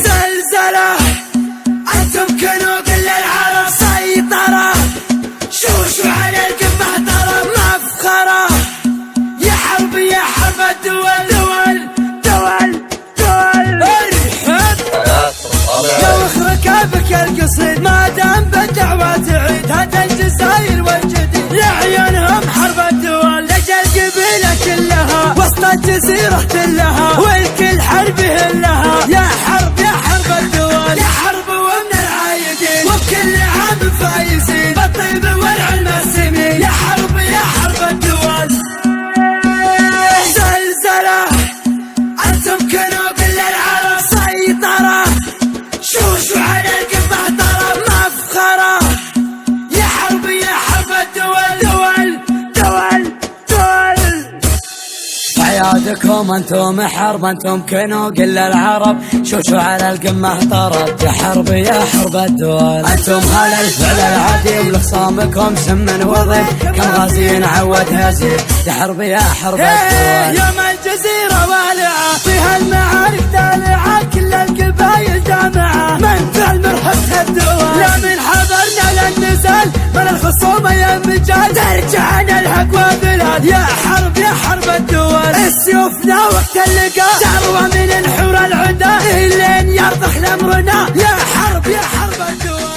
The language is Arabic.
زلزلة أنتم كنوق للعرب سيطرة، شوشو على القمة ترى مفخرة، يا حرب يا حرب الدول دول دول دول. ارحب لو ركابك القصيد ما دام بالدعوة تعيد، هذا الجزائر والجديد لعيونهم حرب الدول، لجل قبيلة كلها وسط الجزيرة كلها والكل حرب لها، يا حرب يا حرب الدول، يا حرب ومن العايدين وبكل عام فايزين بالطيب والعلم السمين، يا حرب يا حرب الدول. زلزلة أنتم كنوق للعرب سيطرة، شوشو على القمة ترى مفخرة، يا حرب يا حرب الدول دول دول دول. عيادكم انتم حرب، انتم كنوق للعرب، شوشو على القمة طرب، يا حرب يا حرب الدول. انتم هذا الفعل العديم لخصامكم سم وضب، كم غازيين عود هزيم، يا حرب يا حرب الدول. يوم الجزيرة والعة فيها المعارك دالعة، كل القبايل جامعة من فعل مرحبة الدول، لا من حضرنا للنزال من الخصومة يا مجال، ترجعنا الحق وبلاد، يا حرب يا حرب الدول. السيوفنا وقت اللقاء تعروى من الحور العدا، لين يرضخ لامرنا، يا حرب يا حرب الدول.